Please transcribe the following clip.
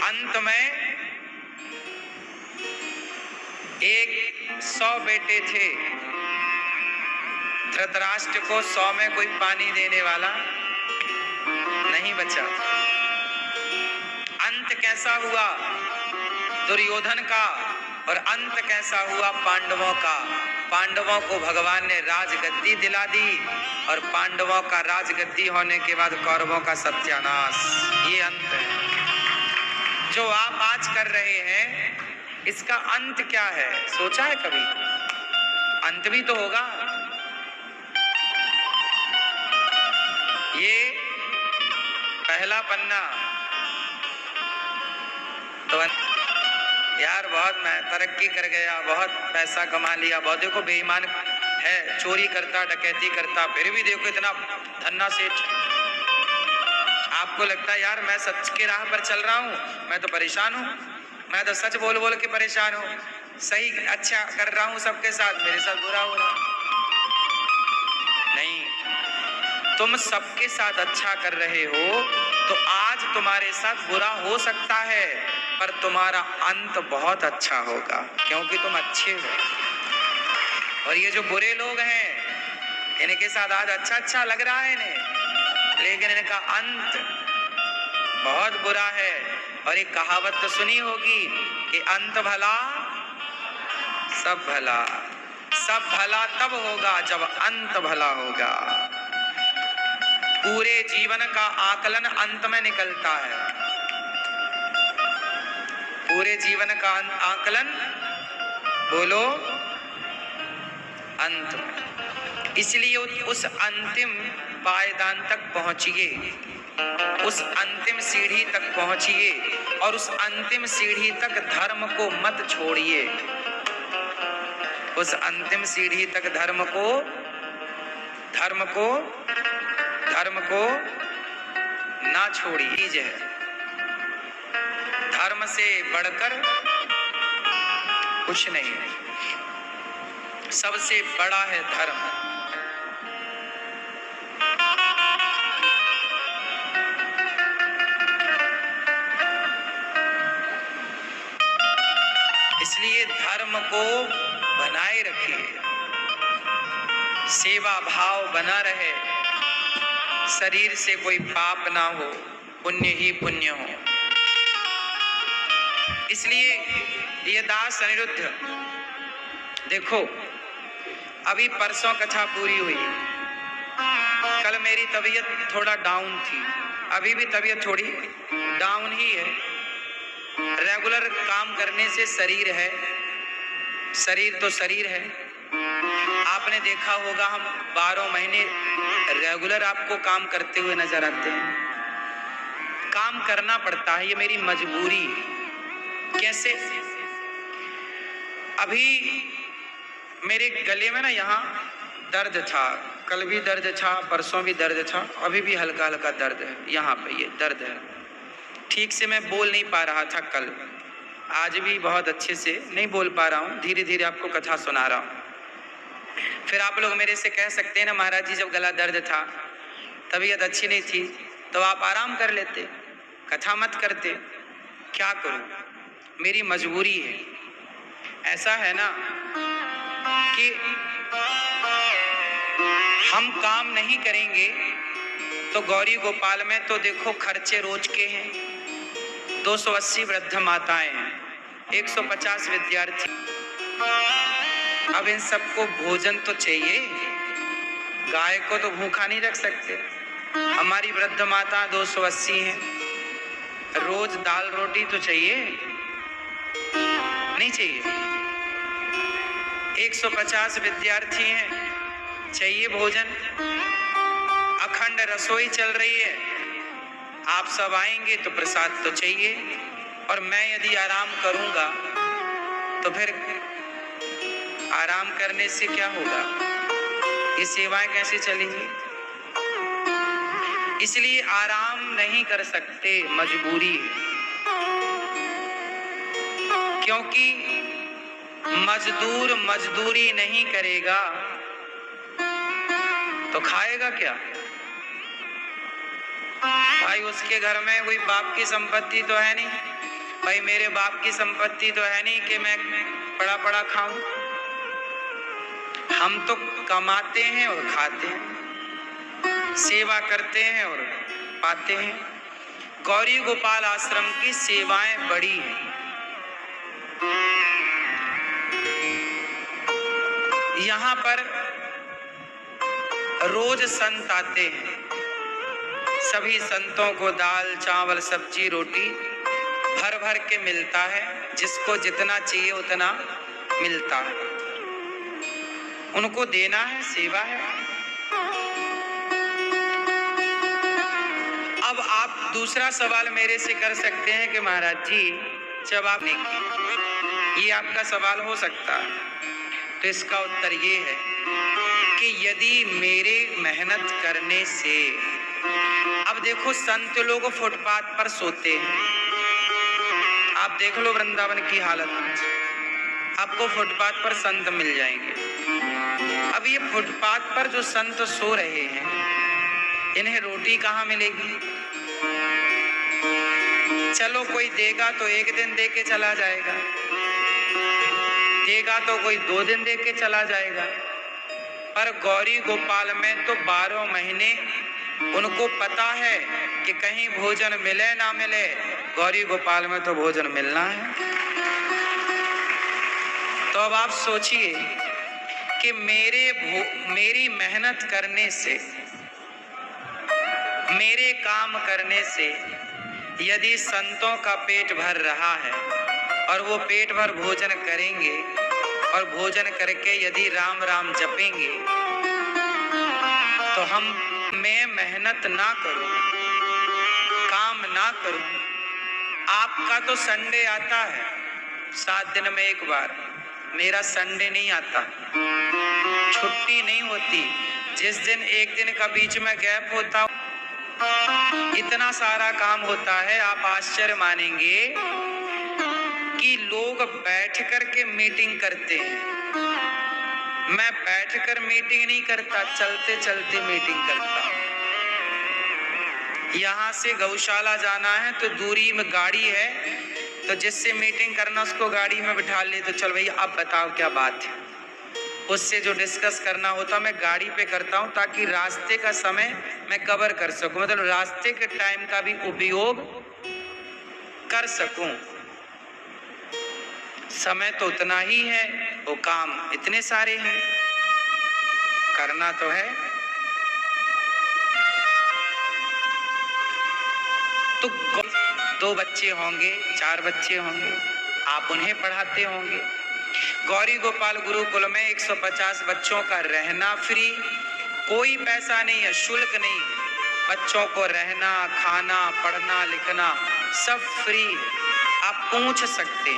अंत में 100 बेटे थे, धृतराष्ट्र को 100 में कोई पानी देने वाला नहीं बचा। अंत कैसा हुआ दुर्योधन का, और अंत कैसा हुआ पांडवों का। पांडवों को भगवान ने राजगद्दी दिला दी, और पांडवों का राजगद्दी होने के बाद कौरवों का सत्यानाश। ये अंत है जो आप आज कर रहे हैं। इसका अंत क्या है, सोचा है कभी? अंत भी तो होगा। ये पहला पन्ना तो यार बहुत मैं तरक्की कर गया, बहुत पैसा कमा लिया, बहुत देखो बेईमान है, चोरी करता, डकैती करता, फिर भी देखो इतना धन्ना सेठ। आपको लगता है यार मैं सच के राह पर चल रहा हूँ, मैं तो परेशान हूँ, मैं तो सच बोल बोल के परेशान हूँ, सही अच्छा कर रहा हूँ सबके साथ, मेरे साथ बुरा हो रहा। नहीं, तुम सबके साथ अच्छा कर रहे हो तो आज तुम्हारे साथ बुरा हो सकता है, पर तुम्हारा अंत बहुत अच्छा होगा, क्योंकि तुम अच्छे हो। और ये जो बुरे लोग हैं इनके साथ आज अच्छा अच्छा लग रहा है इन्हें, लेकिन इनका अंत बहुत बुरा है। और एक कहावत तो सुनी होगी कि अंत भला सब भला। सब भला तब होगा जब अंत भला होगा। पूरे जीवन का आकलन अंत में निकलता है। पूरे जीवन का आकलन बोलो अंत में। इसलिए उस अंतिम पायदान तक पहुंचिए, उस अंतिम सीढ़ी तक पहुंचिए, और उस अंतिम सीढ़ी तक धर्म को मत छोड़िए। उस अंतिम सीढ़ी तक धर्म को ना छोड़िए। धर्म से बढ़कर कुछ नहीं है, सबसे बड़ा है धर्म। इसलिए धर्म को बनाए रखिए, सेवा भाव बना रहे, शरीर से कोई पाप ना हो, पुण्य ही पुण्य हो। इसलिए ये दास अनिरुद्ध देखो, अभी परसों कथा पूरी हुई, कल मेरी तबीयत थोड़ा डाउन थी, अभी भी तबीयत थोड़ी डाउन ही है। रेगुलर काम करने से शरीर है, शरीर तो शरीर है। आपने देखा होगा हम 12 महीने रेगुलर आपको काम करते हुए नजर आते हैं। काम करना पड़ता है, ये मेरी मजबूरी है। कैसे? अभी मेरे गले में ना यहाँ दर्द था, कल भी दर्द था, परसों भी दर्द था, अभी भी हल्का हल्का दर्द है, यहाँ पे ये दर्द है। ठीक से मैं बोल नहीं पा रहा था कल, आज भी बहुत अच्छे से नहीं बोल पा रहा हूँ, धीरे धीरे आपको कथा सुना रहा हूँ। फिर आप लोग मेरे से कह सकते हैं ना महाराज जी, जब गला दर्द था, तबीयत अच्छी नहीं थी, तो आप आराम कर लेते, कथा मत करते। क्या करूं, मेरी मजबूरी है। ऐसा है ना कि हम काम नहीं करेंगे तो गौरी गोपाल में तो देखो खर्चे रोज के हैं, 280 वृद्ध माताएं हैं, 150 विद्यार्थी। अब इन सबको भोजन तो चाहिए, गाय को तो भूखा नहीं रख सकते। हमारी वृद्ध माता 280 हैं, रोज दाल रोटी तो चाहिए, नहीं चाहिए? 150 विद्यार्थी हैं, चाहिए भोजन। अखंड रसोई चल रही है, आप सब आएंगे तो प्रसाद तो चाहिए। और मैं यदि आराम करूंगा तो फिर आराम करने से क्या होगा, ये सेवाएं कैसे चलेंगी? इसलिए आराम नहीं कर सकते, मजबूरी है। क्योंकि मजदूर मजदूरी नहीं करेगा तो खाएगा क्या? भाई भाई उसके घर में कोई बाप की संपत्ति तो है नहीं, भाई मेरे बाप की संपत्ति तो है नहीं कि मैं पड़ा पड़ा खाऊं। हम तो कमाते हैं और खाते हैं, सेवा करते हैं और पाते हैं। गौरी गोपाल आश्रम की सेवाएं बड़ी हैं। यहाँ पर रोज संत आते हैं, सभी संतों को दाल चावल सब्जी रोटी भर भर के मिलता है, जिसको जितना चाहिए उतना मिलता है, उनको देना है, सेवा है। अब आप दूसरा सवाल मेरे से कर सकते हैं कि महाराज जी जब आप नहीं, ये आपका सवाल हो सकता है। तो इसका उत्तर ये है कि यदि मेरे मेहनत करने से, अब देखो संत लोग फुटपाथ पर सोते हैं, आप देख लो वृंदावन की हालत, आपको फुटपाथ पर संत मिल जाएंगे। अब ये फुटपाथ पर जो संत सो रहे हैं, इन्हें रोटी कहाँ मिलेगी? चलो कोई देगा तो एक दिन दे के चला जाएगा, देगा तो कोई 2 दिन दे के चला जाएगा, पर गौरी गोपाल में तो 12 महीने उनको पता है कि कहीं भोजन मिले ना मिले, गौरी गोपाल में तो भोजन मिलना है। तो अब आप सोचिए कि मेरी मेहनत करने से, मेरे काम करने से यदि संतों का पेट भर रहा है और वो पेट भर भोजन करेंगे और भोजन करके यदि राम राम जपेंगे, तो मैं मेहनत ना करूं, काम ना करूं। आपका तो संडे आता है 7 दिन में एक बार, मेरा संडे नहीं आता, छुट्टी नहीं होती। जिस दिन एक दिन का बीच में गैप होता, इतना सारा काम होता है, आप आश्चर्य मानेंगे कि लोग बैठ कर के मीटिंग करते हैं। मैं बैठकर मीटिंग नहीं करता, चलते चलते मीटिंग करता। यहाँ से गौशाला जाना है तो दूरी में गाड़ी है, तो जिससे मीटिंग करना उसको गाड़ी में बिठा ले, तो चल भैया अब बताओ क्या बात है। उससे जो डिस्कस करना होता मैं गाड़ी पे करता हूँ, ताकि रास्ते का समय मैं कवर कर सकूं, मतलब रास्ते के टाइम का भी उपयोग कर सकूं। समय तो उतना ही है, वो काम इतने सारे हैं, करना तो है। तो 2 बच्चे होंगे, 4 बच्चे होंगे, आप उन्हें पढ़ाते होंगे। गौरी गोपाल गुरुकुल में 150 बच्चों का रहना फ्री, कोई पैसा नहीं है, शुल्क नहीं, बच्चों को रहना खाना पढ़ना लिखना सब फ्री, आप पूछ सकते हैं।